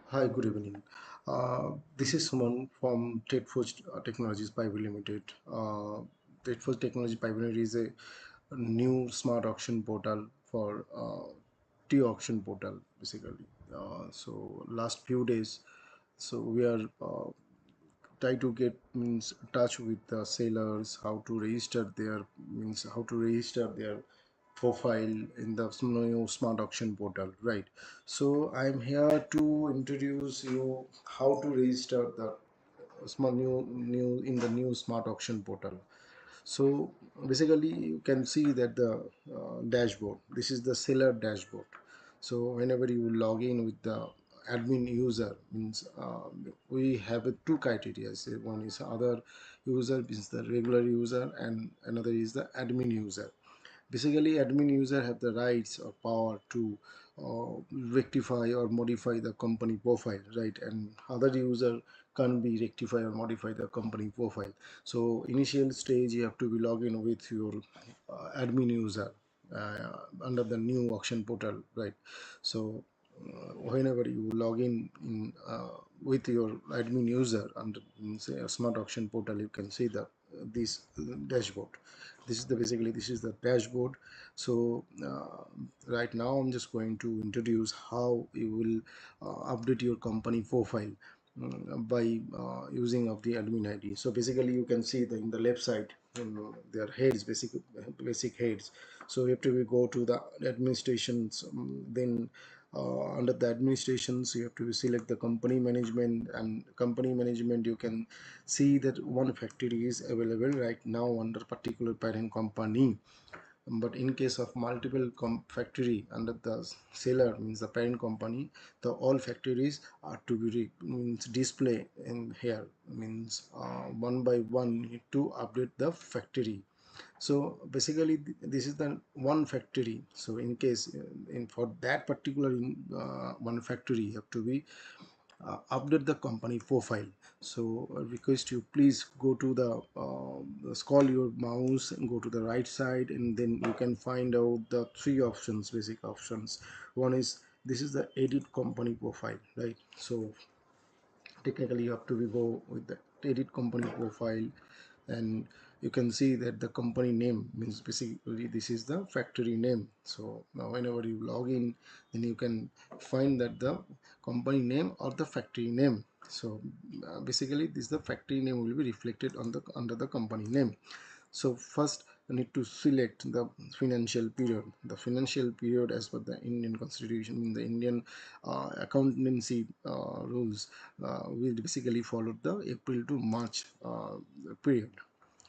Hi, good evening. This is Suman from TradeForge Technologies Private Limited. TradeForge Technology Private Limited is a new smart auction portal for T-auction portal, basically. So last few days, so we are try to get means touch with the sellers, how to register their means how to register their profile in the new smart auction portal, right? So I'm here to introduce you how to register the small new in the new smart auction portal. So basically you can see that the dashboard, this is the seller dashboard. So whenever you log in with the admin user means we have two criteria. So one is other user, means the regular user, and another is the admin user. Basically admin user have the rights or power to rectify or modify the company profile, right? And other user can't be rectify or modify the company profile. So initial stage you have to be logged in with your admin user under the new auction portal, right? So whenever you log in with your admin user under say a smart auction portal, you can see the this dashboard. This is the basically this is the dashboard. So right now I'm just going to introduce how you will update your company profile by using of the admin ID. So basically you can see in the left side, their heads, basic heads. So you have to go to the administrations, then under the administrations you have to select the company management, and company management you can see that one factory is available right now under particular parent company. But in case of multiple factory under the seller, means the parent company, the all factories are to be means display in here, means one by one need to update the factory. So basically this is the one factory. So in case in for that particular one factory you have to be update the company profile. So I request you, please go to the scroll your mouse and go to the right side, and then you can find out the three options, basic options. One is, this is the edit company profile, right? So technically you have to be go with the edit company profile, and you can see that the company name, means basically this is the factory name. So now whenever you log in, then you can find that the company name or the factory name. So basically this the factory name will be reflected on the under the company name. So first you need to select the financial period. The financial period, as per the Indian constitution, in the Indian accountancy rules, we basically followed the April to March period.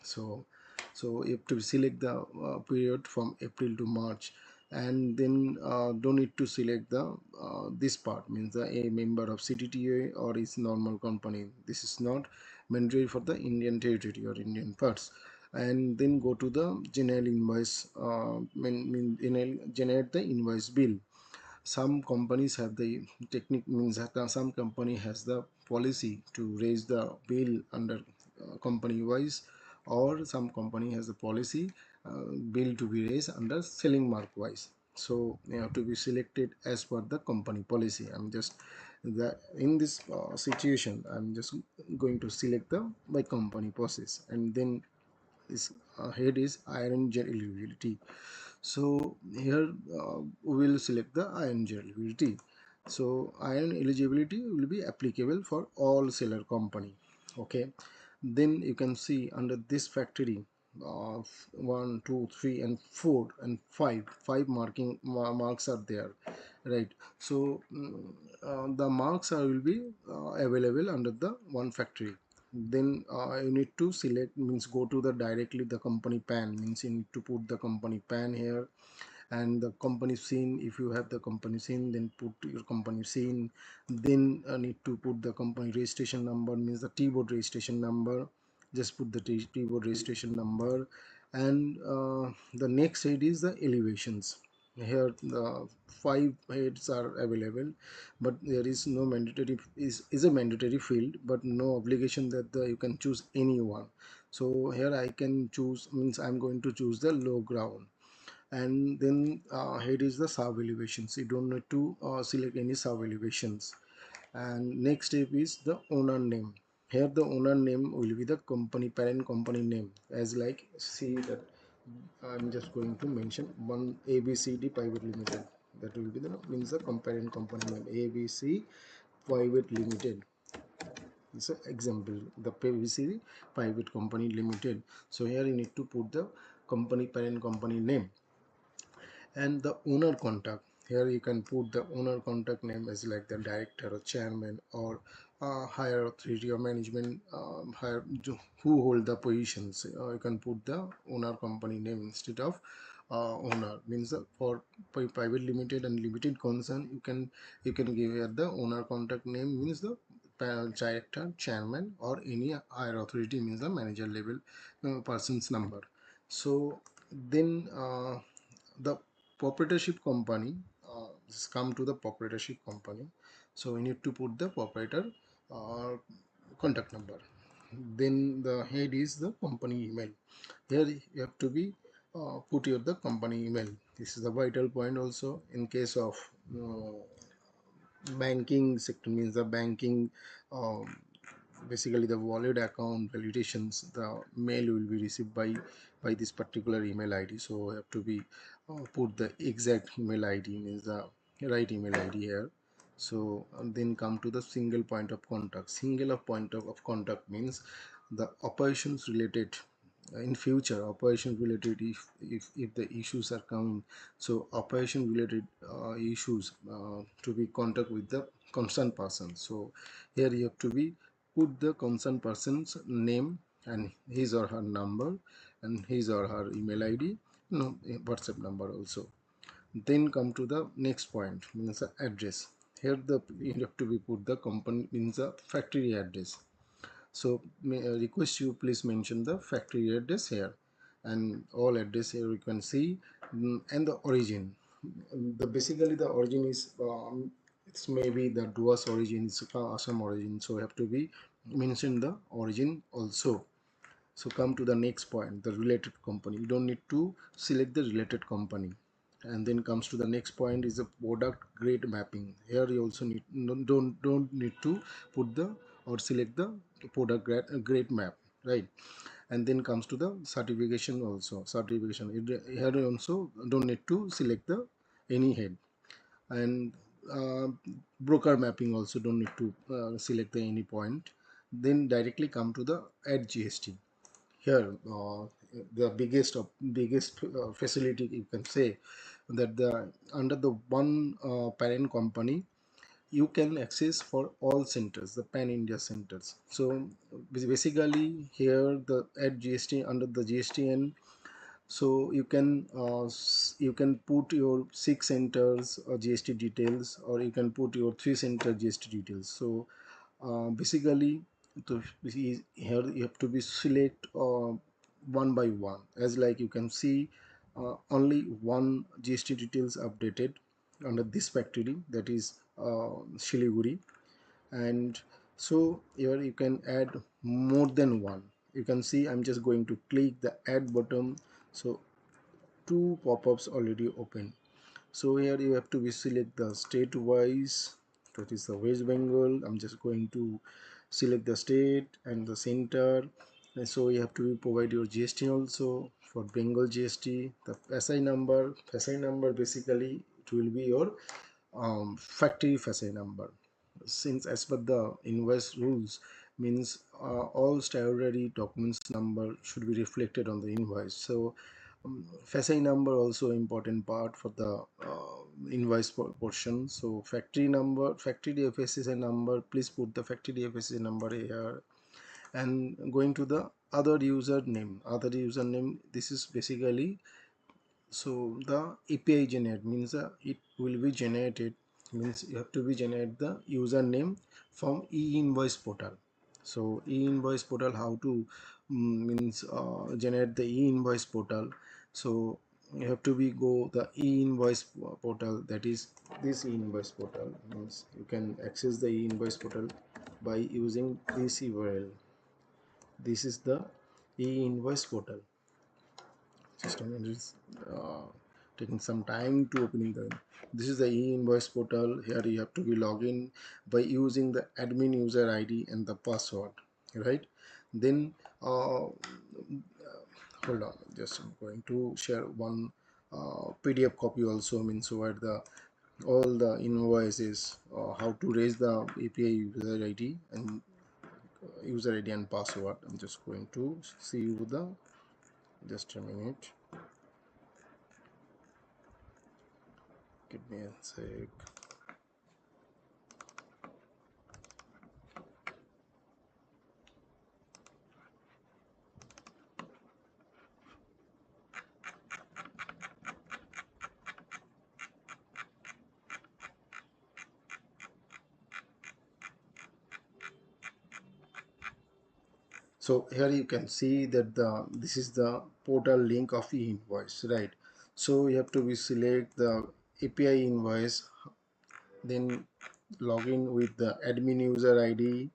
So so you have to select the period from April to March, and then don't need to select the this part, means the a member of CTTA or is normal company. This is not mandatory for the Indian territory or Indian parts. And then go to the general invoice, generate the invoice bill. Some companies have the technique, means that some company has the policy to raise the bill under company wise, or some company has a policy bill to be raised under selling mark wise. So you have to be selected as per the company policy. I'm just the in this situation I'm just going to select the my company process, and then this head is iron gel eligibility. So here we will select the iron eligibility. So iron eligibility will be applicable for all seller company. Okay, then you can see under this factory, 1 2 3 and 4 and 5 marking marks are there, right? So the marks are will be available under the one factory. Then you need to select, means go to the directly the company pan, means you need to put the company pan here, and the company scene. If you have the company scene, then put your company scene. Then need to put the company registration number, means the T-board registration number. Just put the T-board registration number. And the next head is the elevations. Here the 5 heads are available, but there is no mandatory, is a mandatory field, but no obligation that you can choose any one. So here I can choose, means I'm going to choose the low ground. And then here is the sub elevations. You don't need to select any sub elevations. And next step is the owner name. Here the owner name will be the company parent company name, as like see that I'm just going to mention one ABCD Private Limited. That will be the means the parent company name ABC Private Limited. It's an example, the ABC Private Company Limited. So here you need to put the company parent company name and the owner contact. Here you can put the owner contact name as like the director or chairman or higher authority or management, who hold the positions. You can put the owner company name instead of owner. Means for private limited and limited concern, you can give here the owner contact name, means the director, chairman, or any higher authority, means the manager level person's number. So then the proprietorship company, just come to the proprietorship company. So we need to put the proprietor uh, contact number. Then the head is the company email. Here you have to be put your the company email. This is the vital point also in case of banking sector, means the banking, um, basically the wallet account validations, the mail will be received by this particular email id. So have to be put the exact email id, means the right email id here. So and then come to the single point of contact. Single point of contact means the operations related, in future operation related, if the issues are coming. So operation related issues to be contact with the concerned person. So here you have to be put the concerned person's name and his or her number and his or her email id, no, WhatsApp number also. Then come to the next point, means the address. Here the you have to be put the company, means the factory address. So may I request you please mention the factory address here, and all address here you can see. And the origin. The basically the origin is it's maybe the Duas origin, it's Assam origin, so have to be mention the origin also. So come to the next point, the related company. You don't need to select the related company. And then comes to the next point is the product grade mapping. Here you also need, don't need to put the or select the product grade map, right? And then comes to the certification also. Certification here you also don't need to select the any head. And uh, broker mapping also don't need to select the any point. Then directly come to the add GST. Here the biggest facility you can say, that the under the one parent company you can access for all centers, the pan India centers. So basically here the at GST, under the GSTN, so you can put your 6 centers GST details, or you can put your 3 center GST details. So basically here you have to be select one by one, as like you can see only one GST details updated under this factory, that is Shiliguri. And so here you can add more than one. You can see I'm just going to click the add button. So two pop-ups already open. So here you have to be select the state wise, that is the West Bengal. I'm just going to select the state and the center. And so you have to provide your GST also. For Bengal GST, the SI number basically it will be your factory FSI number. Since as per the invoice rules, means all statutory documents number should be reflected on the invoice. So FSI number also important part for the invoice portion. So factory number, factory FSI number, please put the factory FSI number here. And going to the other username, this is basically, so the API generate means it will be generated, means you have to be generate the username from e-invoice portal. So e-invoice portal, how to means generate the e-invoice portal. So you have to be go the e-invoice portal, that is this e-invoice portal, means you can access the e-invoice portal by using this URL. This is the e-invoice portal. Just a minute. taking some time to opening the. This is the e-invoice portal. Here you have to be login by using the admin user ID and the password, right? Then hold on, just I'm going to share one PDF copy also, means where the all the invoices, how to raise the API user ID and password. I'm just going to see you the, just a minute, give me a sec. So here you can see that this is the portal link of e-invoice, right? So you have to be select the API invoice, then log in with the admin user ID.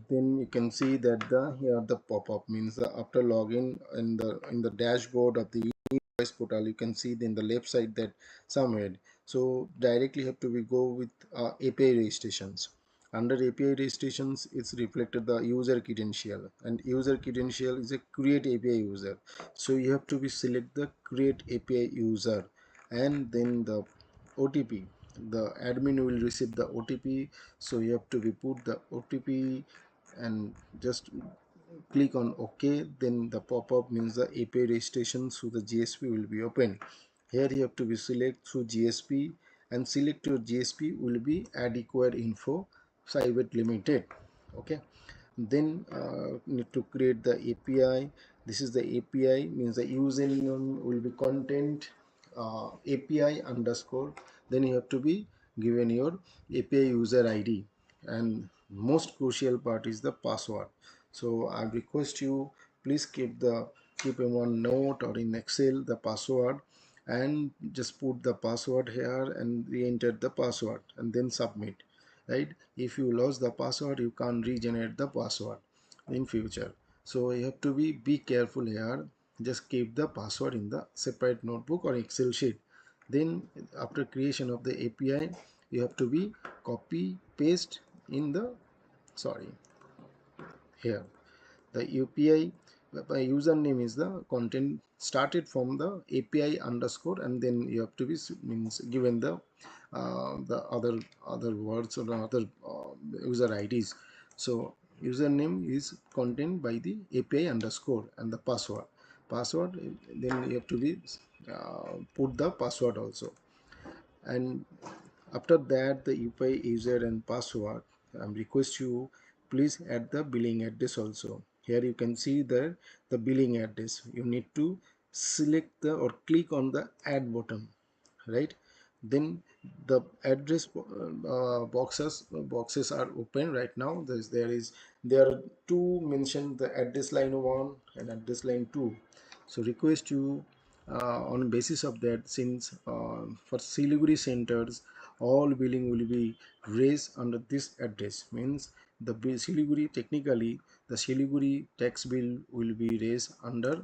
Then you can see that the here the pop-up means the after login in the dashboard of the invoice portal, you can see in the left side that somewhere. So directly have to we go with API registrations. Under API registrations, it's reflected the user credential, and user credential is a create API user. So you have to be select the create API user, and then the OTP. The admin will receive the OTP, so you have to be put the OTP and just click on OK. Then the pop-up means the API registration through the GSP will be open. Here you have to be select through GSP and select your GSP will be adequate info private limited. Okay, then need to create the API. This is the API, means the username will be content API underscore, then you have to be given your API user ID, and most crucial part is the password. So I request you, please keep in one note or in Excel the password, and just put the password here and re-enter the password and then submit, right? If you lost the password, you can't regenerate the password in future. So you have to be careful here. Just keep the password in the separate notebook or Excel sheet. Then after creation of the API, you have to be copy paste in the, sorry, here the UPI by username is the content started from the API underscore, and then you have to be means given the other words or the other user IDs. So username is content by the API underscore, and the password, then you have to be put the password also. And after that the UPI user and password, request you please add the billing address also. Here you can see the billing address. You need to select the or click on the add button, right? Then the address boxes are open right now. There are two mentioned, the address line 1 and address line 2. So request you on basis of that, since for Siliguri centers all billing will be raised under this address, means Siliguri, technically the Siliguri tax bill will be raised under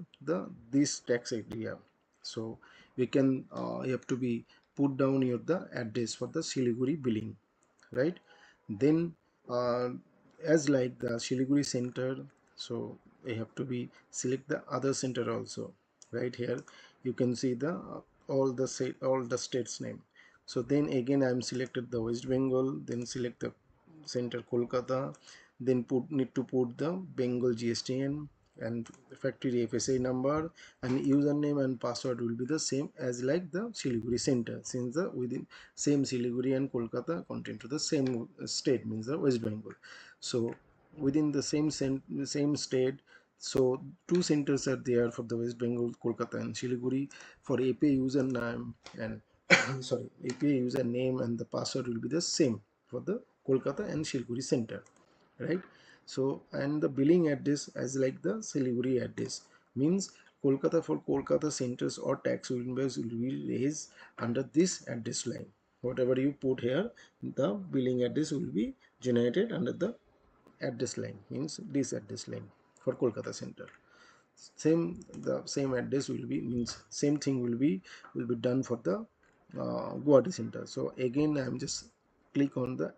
this tax area. So we can you have to be put down your the address for the Siliguri billing, right? Then as like the Siliguri center, so we have to be select the other center also. Right here you can see the all the states name. So then again I am selected the West Bengal, then select the center Kolkata, then need to put the Bengal GSTN and factory FSA number, and username and password will be the same as like the Siliguri center, since the within same Siliguri and Kolkata contain to the same state, means the West Bengal. So within the same state, so two centers are there for the West Bengal, Kolkata and Siliguri. For API username and sorry, API username and the password will be the same for the Kolkata and Siliguri center, right? So and the billing address as like the Siliguri address, means Kolkata, for Kolkata centers or tax invoice will be raised under this address line. Whatever you put here, the billing address will be generated under the address line, means this address line for Kolkata center. the same address will be, means same thing will be done for the Guwahati center. So again I am just click on the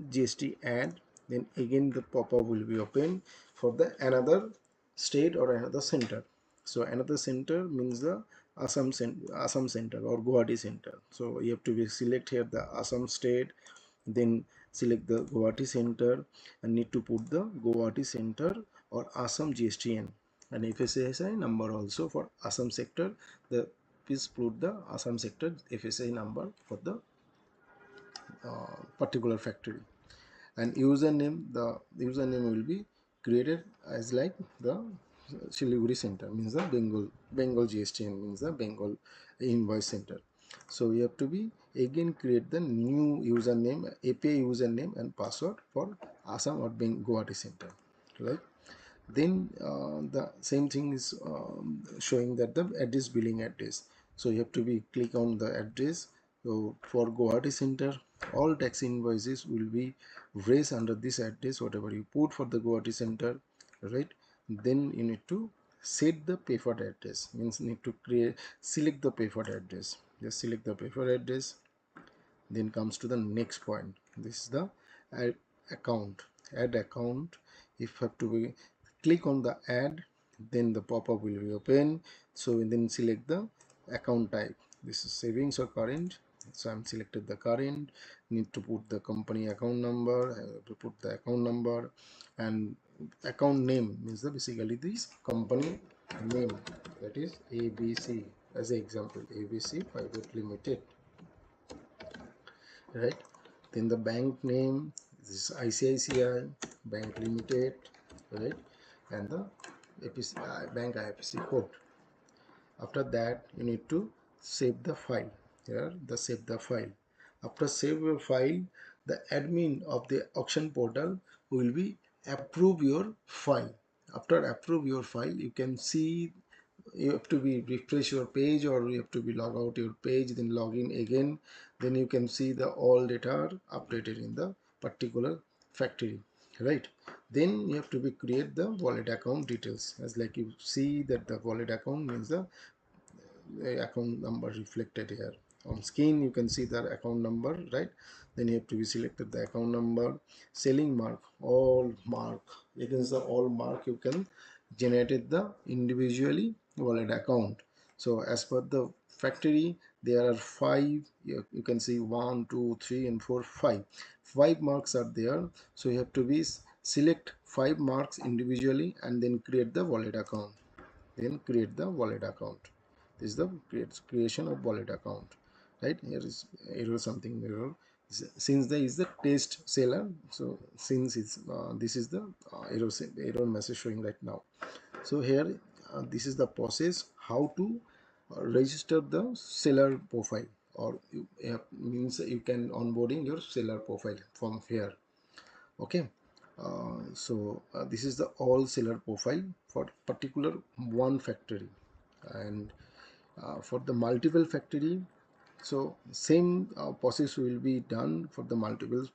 GST add, then again the pop-up will be open for the another state or another center. So another center means the Assam center or Guwahati center. So you have to be select here the Assam state, then select the Guwahati center and need to put the Guwahati center or Assam GSTN and FSI number also for Assam sector. The please put the Assam sector FSI number for the particular factory. And username, the username will be created as like the Siliguri center, means the Bengal GSTN, means the Bengal invoice center. So you have to be again create the new username, API username and password for Assam or Guwahati center, right? Then the same thing is showing that the address, billing address. So you have to be click on the address. So for Guwahati center, all tax invoices will be raised under this address, whatever you put for the Guwahati center, right? Then you need to set the preferred address, means need to create, select the preferred address. Just select the preferred address, then comes to the next point. This is the add account. Add account. If you have to be, click on the add, then the pop-up will be open. So then select the account type. This is savings or current. So I'm selected the current. Need to put the company account number. I have to put the account number, and account name means the basically this company name, that is ABC, as an example, ABC Private Limited, right? Then the bank name, this is ICICI Bank Limited, right? And the APC, bank IFSC code. After that you need to save the file. Here the save the file. After save your file, the admin of the auction portal will be approve your file. After approve your file, you can see, you have to be refresh your page or you have to be log out your page, then log in again. Then you can see the all data are updated in the particular factory, right? Then you have to be create the wallet account details, as like you see that the wallet account means the account number reflected here on screen. You can see the account number, right? Then you have to be selected the account number. Selling mark, all mark, against the all mark you can generated the individually wallet account. So as per the factory, there are five, you can see 1 2 3 and 4 5 marks are there. So you have to be select 5 marks individually and then create the wallet account. Then create the wallet account. This is the creation of wallet account, right? Here is error, something error, since there is the test seller. So since it's this is the error message showing right now. So here this is the process how to register the seller profile, or means you can onboarding your seller profile from here. Okay. This is the all seller profile for particular one factory. And for the multiple factory, so same process will be done for the multiple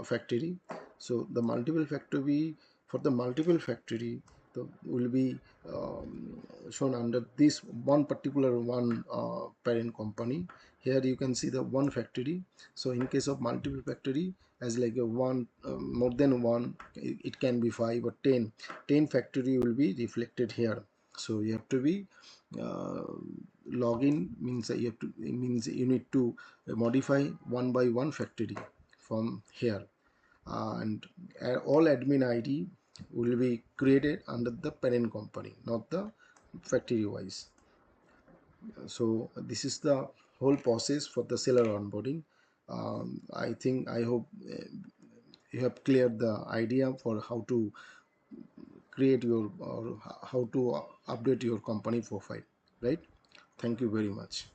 factory. So the multiple factory, for the multiple factory, the will be shown under this one particular one parent company. Here you can see the one factory. So in case of multiple factory, as like a one more than one, it can be 5 or 10 factory will be reflected here. So you have to be uh, login, means that you have to, it means you need to modify one by one factory from here. And all admin ID will be created under the parent company, not the factory wise. So this is the whole process for the seller onboarding. I think, I hope you have cleared the idea for how to create your, or how to update your company profile, right? Thank you very much.